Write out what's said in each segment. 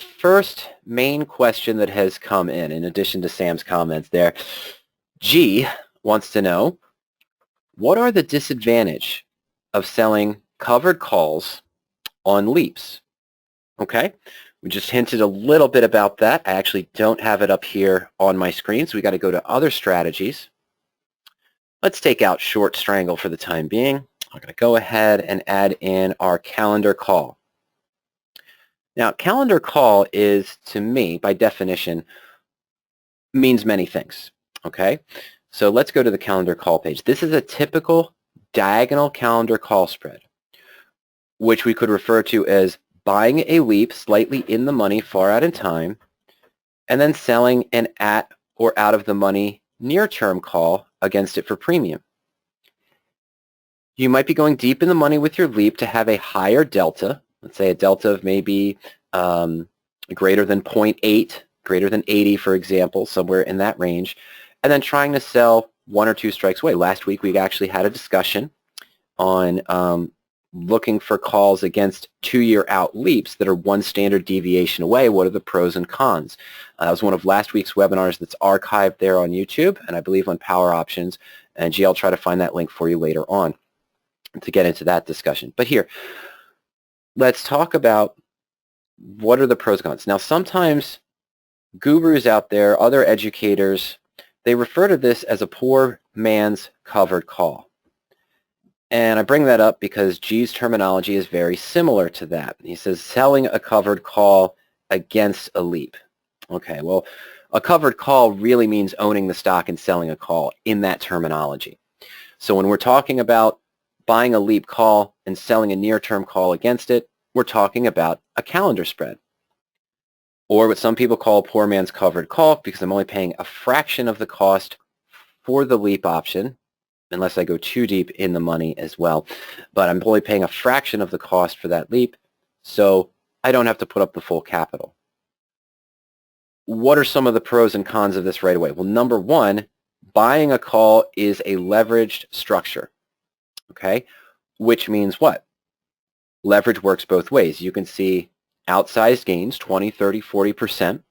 first main question that has come in addition to Sam's comments there, G wants to know, what are the disadvantages of selling covered calls on leaps? Okay, we just hinted a little bit about that. I actually don't have it up here on my screen, so we got to go to other strategies. Let's take out short strangle for the time being. I'm going to go ahead and add in our calendar call. Now, calendar call is, to me, by definition, means many things. Okay, so let's go to the calendar call page. This is a typical diagonal calendar call spread, which we could refer to as buying a leap slightly in the money far out in time, and then selling an at or out of the money near-term call against it for premium. You might be going deep in the money with your leap to have a higher delta. Let's say a delta of maybe greater than 0.8, greater than 80, for example, somewhere in that range, and then trying to sell one or two strikes away. Last week we actually had a discussion on looking for calls against 2-year out leaps that are one standard deviation away. What are the pros and cons? That was one of last week's webinars that's archived there on YouTube, and I believe on Power Options. And I'll try to find that link for you later on to get into that discussion. But here, let's talk about what are the pros and cons. Now, sometimes gurus out there, other educators, they refer to this as a poor man's covered call. And I bring that up because G's terminology is very similar to that. He says selling a covered call against a leap. Okay, well, a covered call really means owning the stock and selling a call in that terminology. So when we're talking about buying a leap call and selling a near-term call against it, we're talking about a calendar spread, or what some people call a poor man's covered call, because I'm only paying a fraction of the cost for the leap option, unless I go too deep in the money as well. But I'm only paying a fraction of the cost for that leap, so I don't have to put up the full capital. What are some of the pros and cons of this right away? Well, number one, buying a call is a leveraged structure, okay? Which means what? Leverage works both ways. You can see outsized gains, 20, 30, 40%.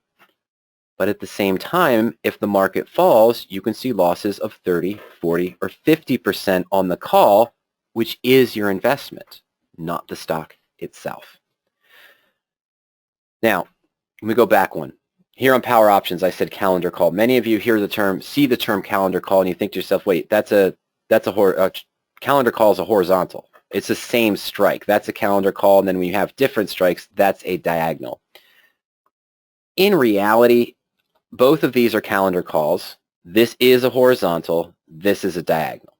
But at the same time, if the market falls, you can see losses of 30, 40, or 50% on the call, which is your investment, not the stock itself. Now, let me go back one. Here on Power Options, I said calendar call. Many of you hear the term, see the term calendar call, and you think to yourself, wait, calendar call is a horizontal. It's the same strike. That's a calendar call, and then when you have different strikes, that's a diagonal. In reality, both of these are calendar calls. This is a horizontal. This is a diagonal.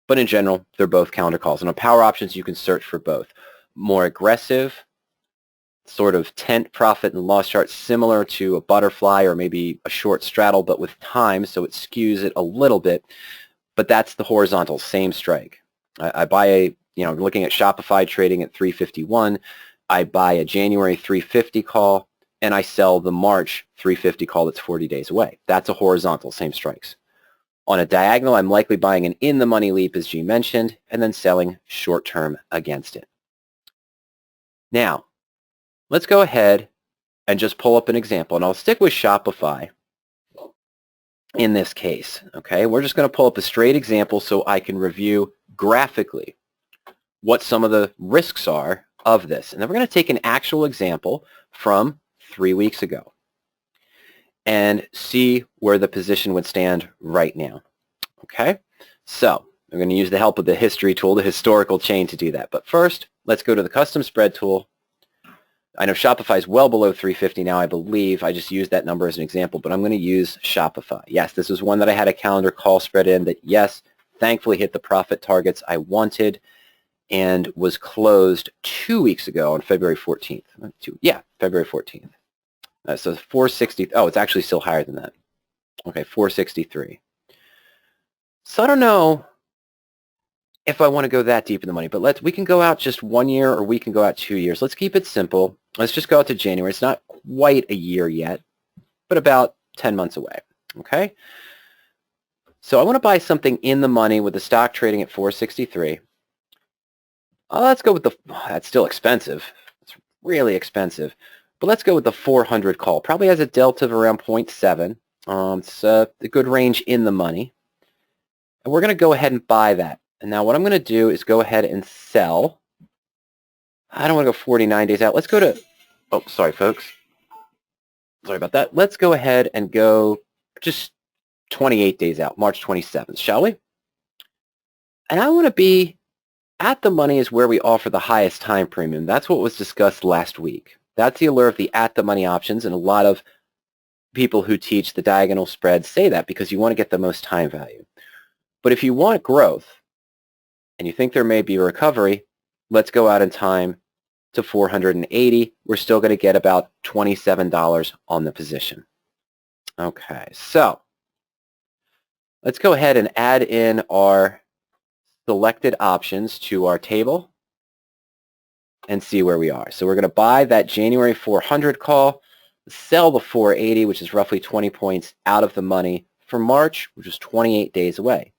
But in general, they're both calendar calls. And on Power Options, you can search for both. More aggressive, sort of tent profit and loss chart, similar to a butterfly or maybe a short straddle, but with time, so it skews it a little bit. But that's the horizontal, same strike. I buy a, looking at Shopify trading at 351, I buy a January 350 call, and I sell the March 350 call that's 40 days away. That's a horizontal, same strikes. On a diagonal, I'm likely buying an in-the-money leap, as G mentioned, and then selling short-term against it. Now, let's go ahead and just pull up an example, and I'll stick with Shopify in this case. Okay, we're just going to pull up a straight example so I can review graphically what some of the risks are of this. And then we're going to take an actual example from 3 weeks ago and see where the position would stand right now. Okay, so we're going to use the help of the history tool, the historical chain, to do that. But first, let's go to the custom spread tool. I know Shopify is well below 350 now, I believe. I just used that number as an example, but I'm going to use Shopify. Yes, this was one that I had a calendar call spread in that, yes, thankfully hit the profit targets I wanted and was closed 2 weeks ago on February 14th. February 14th. So 460. Oh, it's actually still higher than that. Okay, 463. So I don't know if I want to go that deep in the money, but we can go out just 1 year or we can go out 2 years. Let's keep it simple. Let's just go out to January. It's not quite a year yet, but about 10 months away. Okay? So I want to buy something in the money with the stock trading at 463. Let's go with that's still expensive. It's really expensive. But let's go with the 400 call. Probably has a delta of around 0.7. It's a good range in the money. And we're going to go ahead and buy that. And now what I'm going to do is go ahead and sell. I don't want to go 49 days out. Let's go to, oh, sorry, folks. Sorry about that. Let's go ahead and go just 28 days out, March 27th, shall we? And I want to be at the money is where we offer the highest time premium. That's what was discussed last week. That's the allure of the at the money options, and a lot of people who teach the diagonal spread say that because you want to get the most time value. But if you want growth and you think there may be a recovery, let's go out in time to 480. We're still going to get about $27 on the position. Okay, so let's go ahead and add in our selected options to our table and see where we are. So we're going to buy that January 400 call, sell the 480, which is roughly 20 points out of the money for March, which is 28 days away.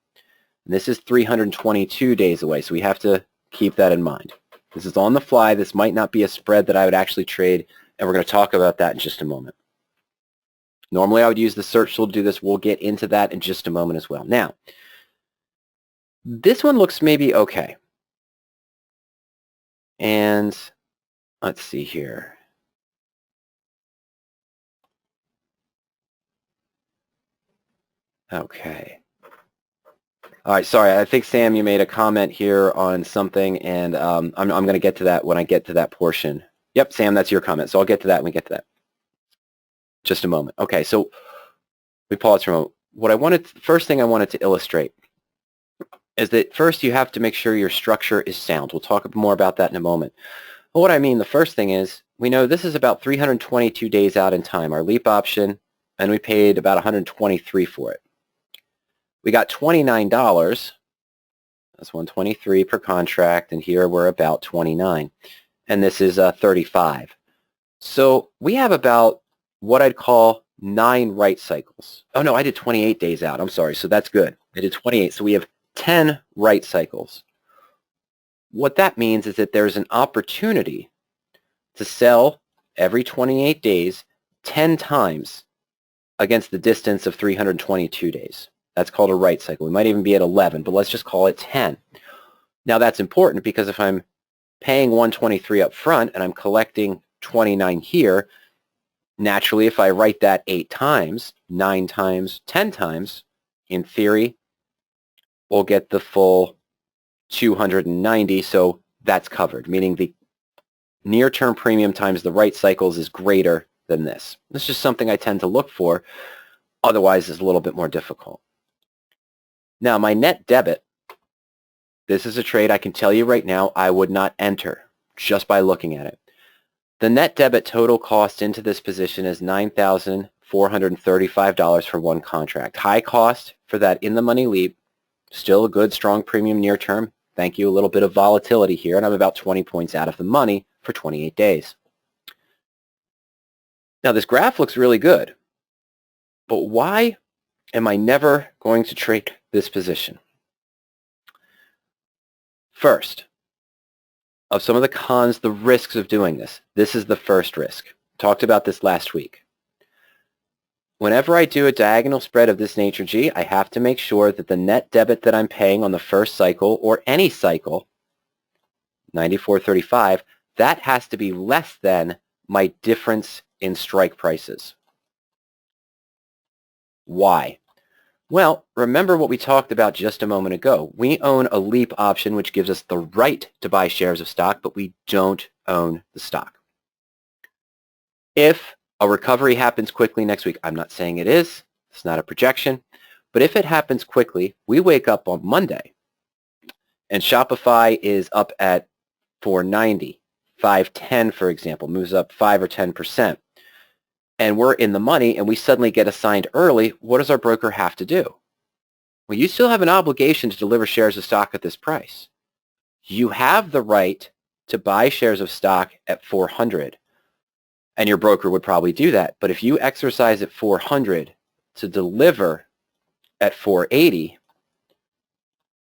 And this is 322 days away, so we have to keep that in mind. This is on the fly. This might not be a spread that I would actually trade, and we're going to talk about that in just a moment. Normally, I would use the search tool to do this. We'll get into that in just a moment as well. Now, this one looks maybe okay. And let's see here. Okay. All right, sorry. I think, Sam, you made a comment here on something, and I'm going to get to that when I get to that portion. Yep, Sam, that's your comment. So I'll get to that when we get to that. Just a moment. Okay, so we pause for a moment. What I wanted, first thing I wanted to illustrate is that first you have to make sure your structure is sound. We'll talk more about that in a moment. But what I mean, the first thing is, we know this is about 322 days out in time, our leap option, and we paid about $123 for it. We got $29. That's $123 per contract, and here we're about $29. And this is $35. So we have about what I'd call 9 write cycles. Oh no, I did 28 days out. I'm sorry. So that's good. I did 28. So we have 10 write cycles. What that means is that there's an opportunity to sell every 28 days 10 times against the distance of 322 days. That's called a write cycle. We might even be at 11, but let's just call it 10. Now that's important because if I'm paying 123 up front and I'm collecting 29 here, naturally if I write that 8 times, 9 times, 10 times, in theory, we'll get the full 290, so that's covered, meaning the near-term premium times the write cycles is greater than this. This is just something I tend to look for, otherwise it's a little bit more difficult. Now my net debit, this is a trade I can tell you right now I would not enter just by looking at it. The net debit total cost into this position is $9,435 for one contract. High cost for that in-the-money leap, still a good, strong premium near term. Thank you. A little bit of volatility here, and I'm about 20 points out of the money for 28 days. Now, this graph looks really good, but why am I never going to trade this position? First, of some of the cons, the risks of doing this. This is the first risk. Talked about this last week. Whenever I do a diagonal spread of this nature, G, I have to make sure that the net debit that I'm paying on the first cycle, or any cycle, 94.35, that has to be less than my difference in strike prices. Why? Well, remember what we talked about just a moment ago. We own a leap option, which gives us the right to buy shares of stock, but we don't own the stock. If a recovery happens quickly next week, I'm not saying it is, it's not a projection, but if it happens quickly, we wake up on Monday and Shopify is up at 490, 510 for example, moves up 5 or 10%, and we're in the money and we suddenly get assigned early, what does our broker have to do? Well, you still have an obligation to deliver shares of stock at this price. You have the right to buy shares of stock at 400. And your broker would probably do that. But if you exercise at 400 to deliver at 480,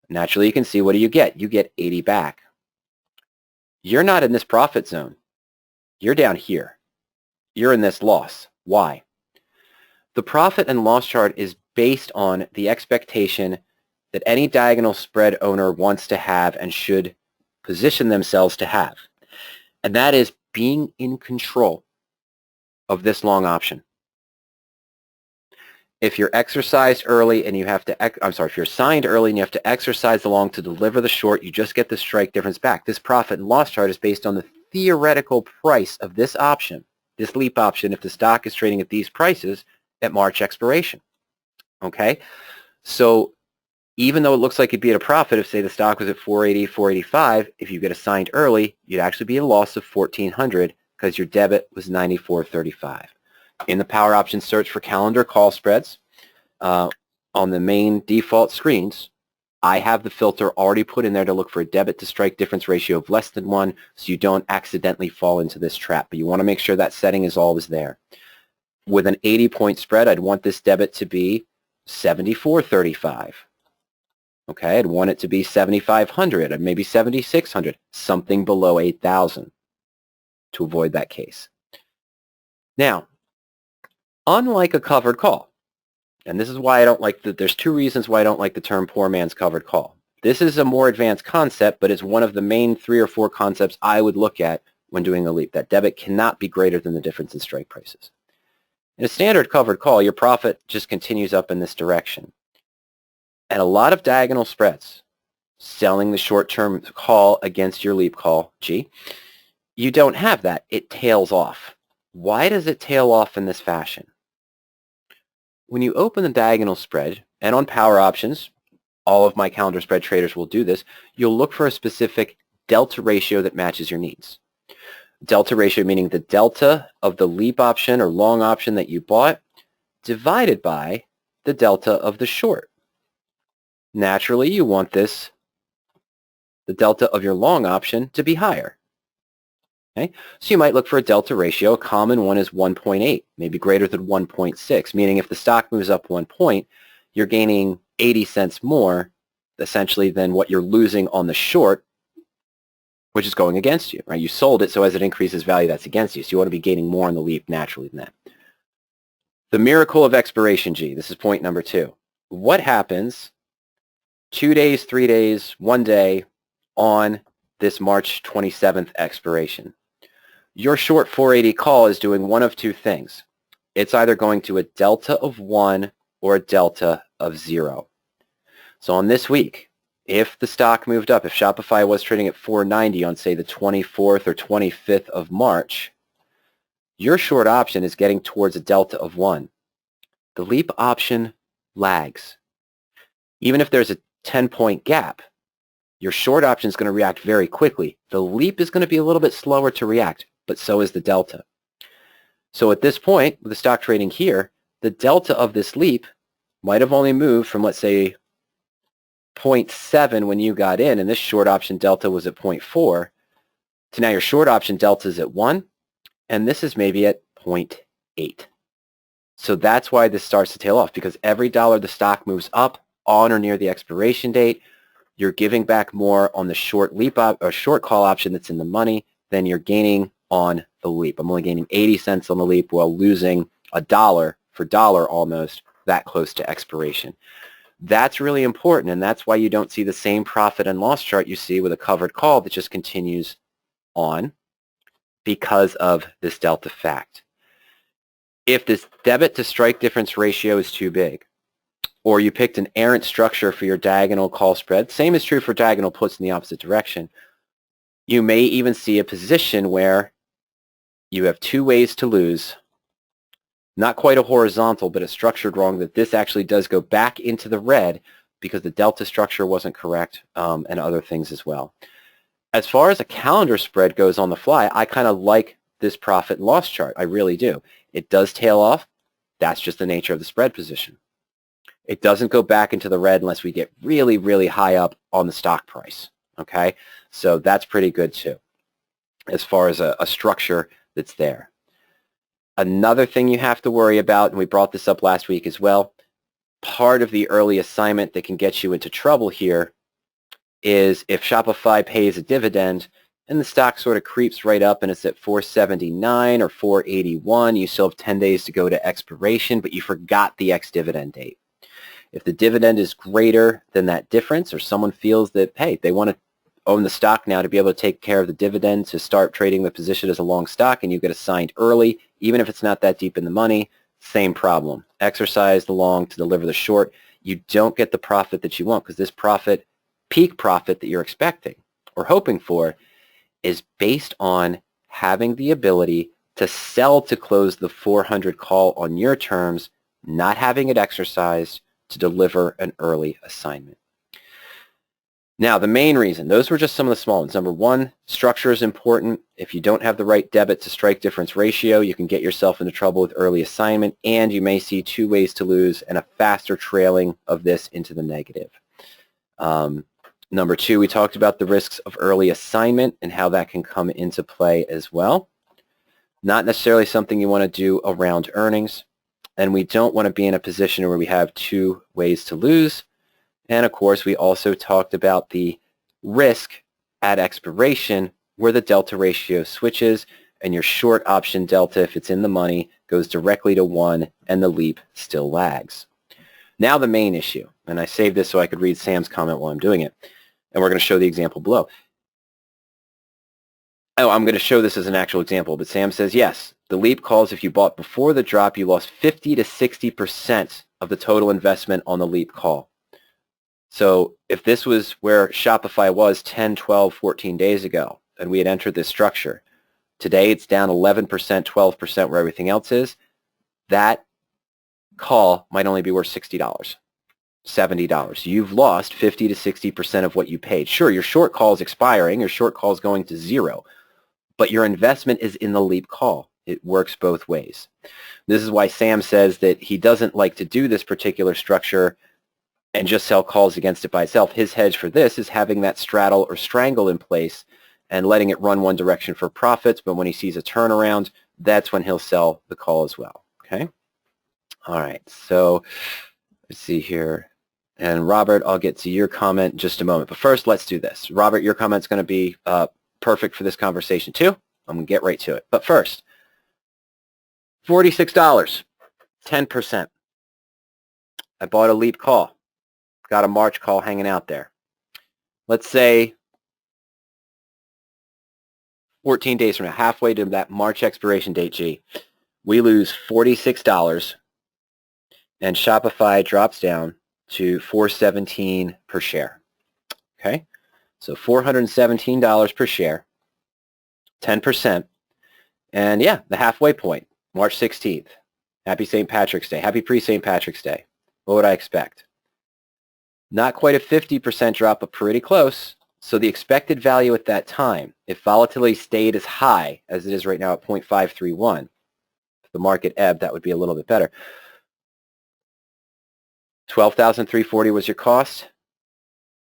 naturally you can see, what do you get? You get 80 back. You're not in this profit zone. You're down here. you're in this loss. Why? The profit and loss chart is based on the expectation that any diagonal spread owner wants to have and should position themselves to have. And that is being in control of this long option. If you're exercised early and you have to, if you're signed early and you have to exercise the long to deliver the short, you just get the strike difference back. This profit and loss chart is based on the theoretical price of this option, this leap option, if the stock is trading at these prices at March expiration. Okay? So even though it looks like you'd be at a profit if, say, the stock was at 480, 485, if you get assigned early, you'd actually be at a loss of 1,400 because your debit was 94.35. In the power option search for calendar call spreads, on the main default screens, I have the filter already put in there to look for a debit to strike difference ratio of less than 1 so you don't accidentally fall into this trap. But you want to make sure that setting is always there. With an 80-point spread, I'd want this debit to be 74.35. Okay, I'd want it to be 7,500 or maybe 7,600, something below 8,000 to avoid that case. Now, unlike a covered call, and this is why I don't like there's two reasons why I don't like the term poor man's covered call. This is a more advanced concept, but it's one of the main 3 or 4 concepts I would look at when doing a leap. That debit cannot be greater than the difference in strike prices. In a standard covered call, your profit just continues up in this direction. And a lot of diagonal spreads, selling the short-term call against your leap call, G, you don't have that. It tails off. Why does it tail off in this fashion? When you open the diagonal spread, and on power options, all of my calendar spread traders will do this, you'll look for a specific delta ratio that matches your needs. Delta ratio meaning the delta of the leap option or long option that you bought divided by the delta of the short. Naturally, you want the delta of your long option to be higher. Okay? So you might look for a delta ratio. A common one is 1.8, maybe greater than 1.6, meaning if the stock moves up 1 point, you're gaining 80 cents more, essentially, than what you're losing on the short, which is going against you. Right? You sold it, so as it increases value, that's against you. So you want to be gaining more on the leap naturally than that. The miracle of expiration, G. This is point number 2. What happens 2 days, 3 days, 1 day on this March 27th expiration? Your short 480 call is doing one of 2 things. It's either going to a delta of 1 or a delta of 0. So on this week, if the stock moved up, if Shopify was trading at 490 on, say, the 24th or 25th of March, your short option is getting towards a delta of 1. The leap option lags. Even if there's a 10-point gap, your short option is going to react very quickly. The leap is going to be a little bit slower to react, but so is the delta. So at this point, with the stock trading here, the delta of this leap might have only moved from, let's say, 0.7 when you got in, and this short option delta was at 0.4, to now your short option delta is at 1, and this is maybe at 0.8. So that's why this starts to tail off, because every dollar the stock moves up on or near the expiration date, you're giving back more on the short leap or short call option that's in the money than you're gaining on the leap. I'm only gaining 80 cents on the leap while losing $1 for dollar almost that close to expiration. That's really important, and that's why you don't see the same profit and loss chart you see with a covered call that just continues on because of this delta fact. If this debit to strike difference ratio is too big, or you picked an errant structure for your diagonal call spread, same is true for diagonal puts in the opposite direction, you may even see a position where you have 2 ways to lose, not quite a horizontal, but it's structured wrong, that this actually does go back into the red because the delta structure wasn't correct, and other things as well. As far as a calendar spread goes on the fly, I kind of like this profit and loss chart. I really do. It does tail off. That's just the nature of the spread position. It doesn't go back into the red unless we get really, really high up on the stock price. Okay? So that's pretty good too, as far as a structure that's there. Another thing you have to worry about, and we brought this up last week as well, part of the early assignment that can get you into trouble here is if Shopify pays a dividend and the stock sort of creeps right up and it's at 479 or 481. You still have 10 days to go to expiration, but you forgot the ex-dividend date. If the dividend is greater than that difference, or someone feels that, hey, they want to own the stock now to be able to take care of the dividend to start trading the position as a long stock, and you get assigned early, even if it's not that deep in the money, same problem. Exercise the long to deliver the short. You don't get the profit that you want, because this profit, peak profit that you're expecting or hoping for, is based on having the ability to sell to close the 400 call on your terms, not having it exercised to deliver an early assignment. Now, the main reason, those were just some of the small ones. Number one, structure is important. If you don't have the right debit to strike difference ratio, you can get yourself into trouble with early assignment, and you may see 2 ways to lose and a faster trailing of this into the negative. Number two, we talked about the risks of early assignment and how that can come into play as well. Not necessarily something you want to do around earnings, and we don't want to be in a position where we have 2 ways to lose. And of course, we also talked about the risk at expiration where the delta ratio switches and your short option delta, if it's in the money, goes directly to 1 and the leap still lags. Now the main issue, and I saved this so I could read Sam's comment while I'm doing it, and we're going to show the example below. Oh, I'm going to show this as an actual example, but Sam says, yes, the leap calls, if you bought before the drop, you lost 50 to 60% of the total investment on the leap call. So if this was where Shopify was 10, 12, 14 days ago, and we had entered this structure, today it's down 11%, 12% where everything else is, that call might only be worth $60, $70. You've lost 50 to 60% of what you paid. Sure, your short call is expiring, your short call is going to zero, but your investment is in the leap call. It works both ways. This is why Sam says that he doesn't like to do this particular structure and just sell calls against it by itself. His hedge for this is having that straddle or strangle in place and letting it run one direction for profits, but when he sees a turnaround, that's when he'll sell the call as well. Okay? All right, so let's see here. And Robert, I'll get to your comment in just a moment. But first, let's do this. Robert, your comment's going to be perfect for this conversation too. I'm going to get right to it. But first, $46, 10%. I bought a leap call. Got a March call hanging out there. Let's say 14 days from now, halfway to that March expiration date, G, we lose $46 and Shopify drops down to $417 per share. Okay? So $417 per share, 10%. And yeah, the halfway point, March 16th. Happy St. Patrick's Day. Happy pre-St. Patrick's Day. What would I expect? Not quite a 50% drop, but pretty close. So the expected value at that time, if volatility stayed as high as it is right now at 0.531, if the market ebbed, that would be a little bit better. $12,340 was your cost.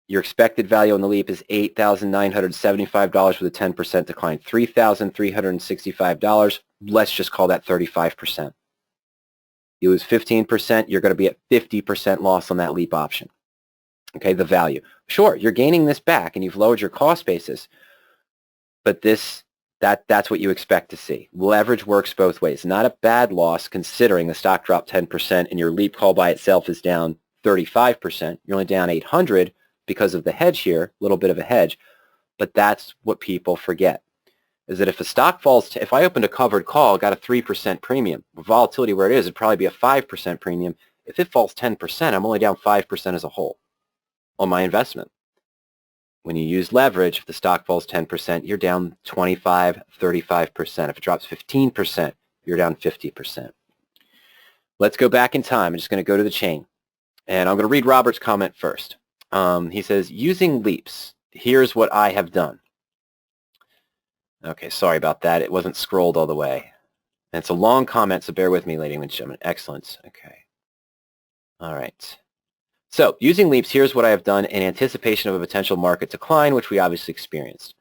Your expected value on the leap is $8,975 with a 10% decline. $3,365. Let's just call that 35%. You lose 15%, you're going to be at 50% loss on that leap option. Okay, the value. Sure, you're gaining this back and you've lowered your cost basis, but that's what you expect to see. Leverage works both ways. Not a bad loss considering the stock dropped 10% and your leap call by itself is down 35%. You're only down 800 because of the hedge here, a little bit of a hedge, but that's what people forget, is that if a stock falls, if I opened a covered call, got a 3% premium, with volatility where it is, it'd probably be a 5% premium. If it falls 10%, I'm only down 5% as a whole on my investment. When you use leverage, if the stock falls 10%, you're down 25, 35%. If it drops 15%, you're down 50%. Let's go back in time. I'm just going to go to the chain. And I'm going to read Robert's comment first. He says, using leaps, here's what I have done. Okay, sorry about that. It wasn't scrolled all the way. And it's a long comment, so bear with me, ladies and gentlemen. Excellent. Okay. All right. So, using leaps, here's what I have done in anticipation of a potential market decline, which we obviously experienced.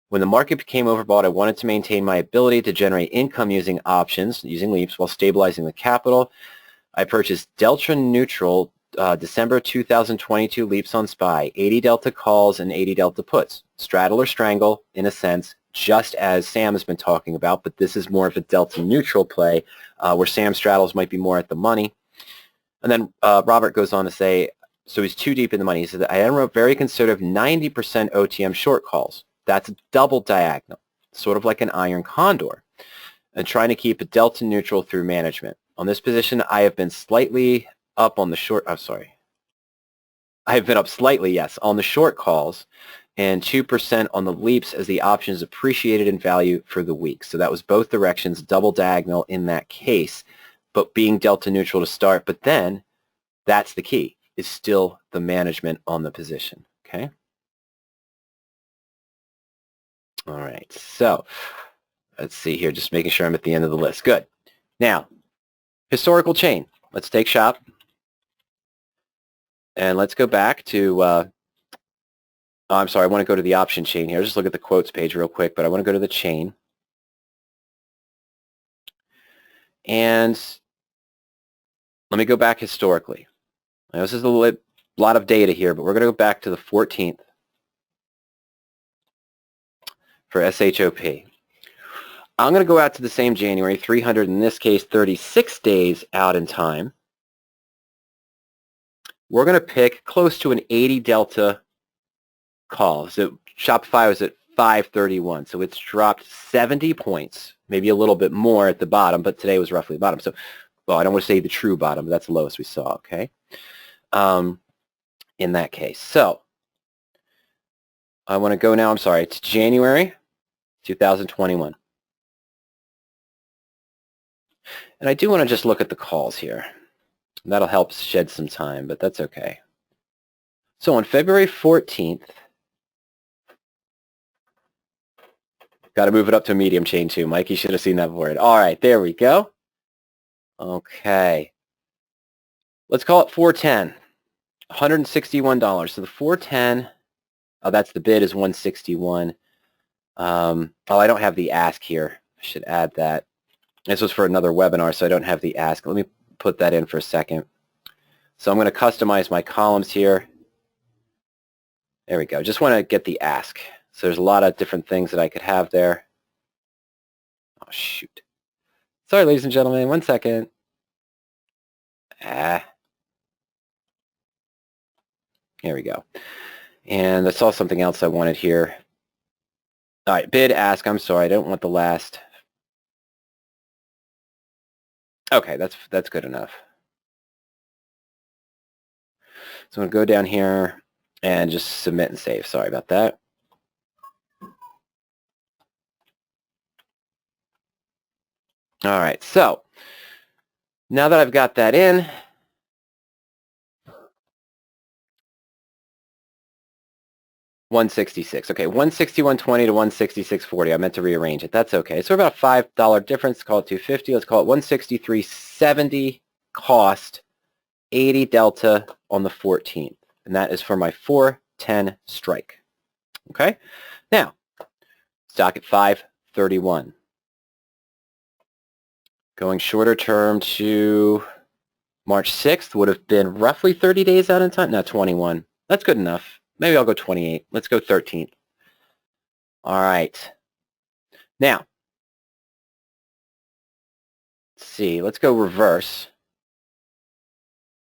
When the market became overbought, I wanted to maintain my ability to generate income using options, using leaps, while stabilizing the capital. I purchased delta neutral December 2022 leaps on SPY, 80 delta calls and 80 delta puts. Straddle or strangle, in a sense, just as Sam has been talking about, but this is more of a delta neutral play where Sam straddles might be more at the money. And then Robert goes on to say, so he's too deep in the money. He said, I am a very conservative 90% OTM short calls. That's a double diagonal, sort of like an iron condor, and trying to keep it delta neutral through management. On this position, I have been slightly up on the short, I'm sorry. I have been up slightly, yes, on the short calls and 2% on the leaps as the option is appreciated in value for the week. So that was both directions, double diagonal in that case, but being delta neutral to start. But then that's the key, is still the management on the position, okay? All right, so let's see here, just making sure I'm at the end of the list. Good. Now, historical chain. Let's take shop. And let's go back to, I'm sorry, I want to go to the option chain here. Just look at the quotes page real quick, but I want to go to the chain. And let me go back historically. Now, this is a lot of data here, but we're going to go back to the 14th for SHOP. I'm going to go out to the same January, 300, in this case, 36 days out in time. We're going to pick close to an 80 delta call. So Shopify was at 531, so it's dropped 70 points, maybe a little bit more at the bottom, but today was roughly the bottom. So, well, I don't want to say the true bottom, but that's the lowest we saw, okay, in that case. So I want to go now, I'm sorry, it's January 2021. And I do want to just look at the calls here. That'll help shed some time, but that's okay. So on February 14th, got to move it up to a medium chain too. Mike, you should have seen that before. All right, there we go. Okay. Let's call it 410, $161. So the 410, oh, that's the bid is 161. Oh, I don't have the ask here. I should add that. This was for another webinar, so I don't have the ask. Let me put that in for a second. So I'm going to customize my columns here. There we go. Just want to get the ask. So there's a lot of different things that I could have there. Oh, shoot. Sorry, ladies and gentlemen. 1 second. There we go. And I saw something else I wanted here. All right, bid, ask. I'm sorry. I don't want the last. Okay, that's good enough. So I'm going to go down here and just submit and save. Sorry about that. All right, so now that I've got that in, $166. Okay, $161.20 to $166.40. I meant to rearrange it. That's okay. So about a $5 difference. Call it $250. Let's call it $163.70 cost, 80 delta on the 14th. And that is for my 410 strike. Okay? Now, stock at 531. Going shorter term to March 6th would have been roughly 30 days out in time. No, 21. That's good enough. Maybe I'll go 28. Let's go 13th. All right. Now, let's see. Let's go reverse.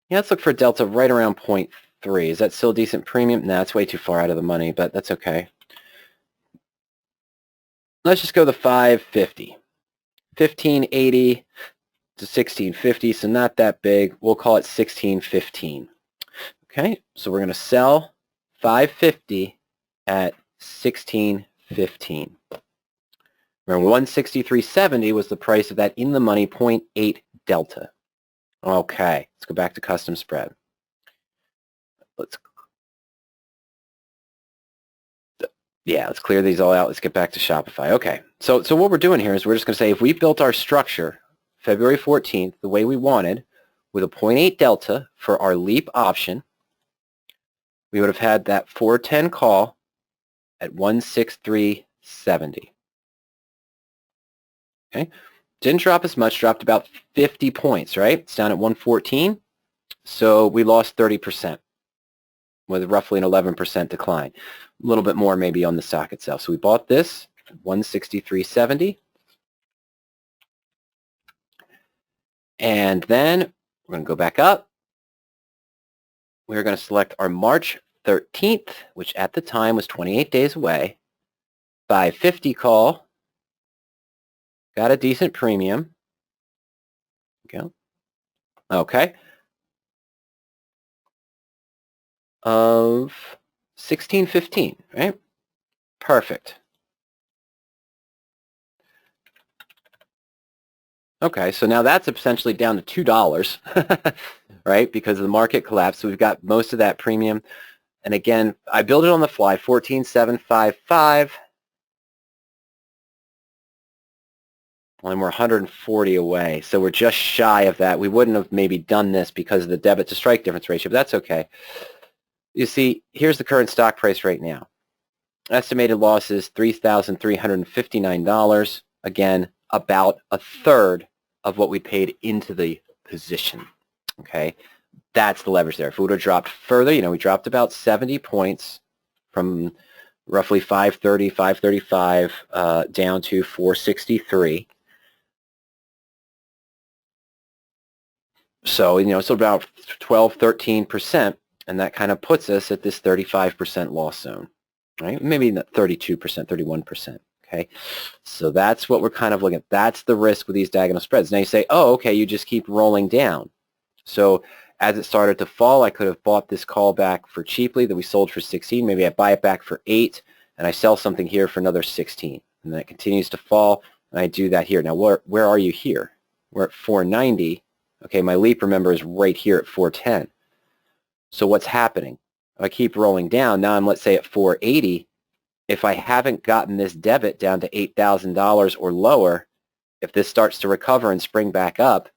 Yeah, let's look for delta right around 0.3. Is that still a decent premium? No, it's way too far out of the money, but that's okay. Let's just go the 550. 1580 to 1650, so not that big. We'll call it 1615. Okay, so we're going to sell 550 at 1615. Remember, 163.70 was the price of that in the money 0.8 delta. Okay, let's go back to custom spread. Let's clear these all out. Let's get back to Shopify. Okay, so what we're doing here is we're just going to say if we built our structure February 14th the way we wanted with a 0.8 delta for our leap option, we would have had that 410 call at 163.70. Okay, didn't drop as much, dropped about 50 points, right? It's down at 114. So we lost 30% with roughly an 11% decline. A little bit more maybe on the stock itself. So we bought this, 163.70. And then we're going to go back up. We're going to select our March 13th, which at the time was 28 days away. 550 call. Got a decent premium. Go. Okay. Of 16.15, right? Perfect. Okay, so now that's essentially down to $2, right? Because the market collapsed. So we've got most of that premium. And again, I built it on the fly, 14,755. And we're 140 away. So we're just shy of that. We wouldn't have maybe done this because of the debit to strike difference ratio, but that's okay. You see, here's the current stock price right now. Estimated losses, $3,359. Again, about a third of what we paid into the position. Okay, that's the leverage there. If it would have dropped further, we dropped about 70 points from roughly 530, 535 down to 463. So, it's about 12, 13%, and that kind of puts us at this 35% loss zone, right? Maybe not 32%, 31%, okay? So that's what we're kind of looking at. That's the risk with these diagonal spreads. Now you say, oh, okay, you just keep rolling down. So as it started to fall, I could have bought this call back for cheaply that we sold for 16. Maybe I buy it back for 8, and I sell something here for another 16. And then it continues to fall, and I do that here. Now, where are you here? We're at 490. Okay, my leap, remember, is right here at 410. So what's happening? I keep rolling down. Now I'm, let's say, at 480. If I haven't gotten this debit down to $8,000 or lower, if this starts to recover and spring back up,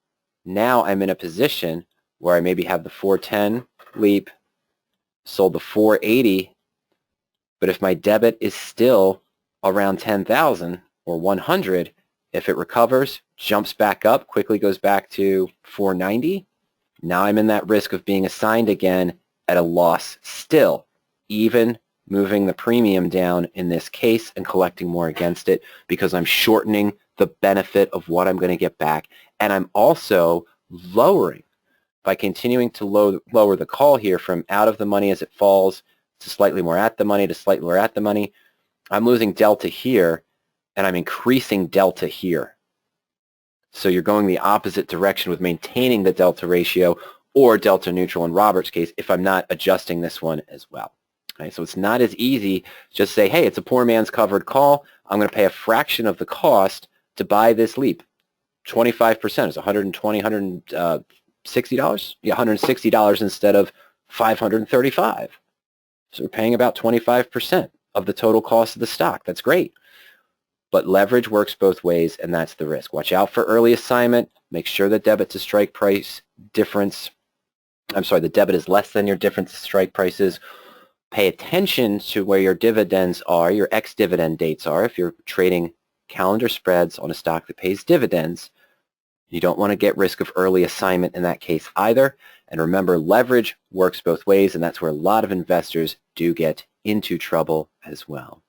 now I'm in a position where I maybe have the 410 leap, sold the 480, but if my debit is still around 10,000 or 100, if it recovers, jumps back up, quickly goes back to 490, now I'm in that risk of being assigned again at a loss still, even moving the premium down in this case and collecting more against it because I'm shortening the benefit of what I'm going to get back. And I'm also lowering, by continuing to lower the call here from out of the money as it falls to slightly more at the money to slightly more at the money, I'm losing delta here and I'm increasing delta here. So you're going the opposite direction with maintaining the delta ratio or delta neutral in Robert's case if I'm not adjusting this one as well. Okay, so it's not as easy to just say, hey, it's a poor man's covered call. I'm going to pay a fraction of the cost to buy this leap. 25% is $120, $160? Yeah, $160 instead of $535. So we're paying about 25% of the total cost of the stock. That's great. But leverage works both ways, and that's the risk. Watch out for early assignment. Make sure the debit to strike price difference, the debit is less than your difference to strike prices. Pay attention to where your dividends are, your ex-dividend dates are. If you're trading calendar spreads on a stock that pays dividends, you don't want to get risk of early assignment in that case either. And remember, leverage works both ways, and that's where a lot of investors do get into trouble as well.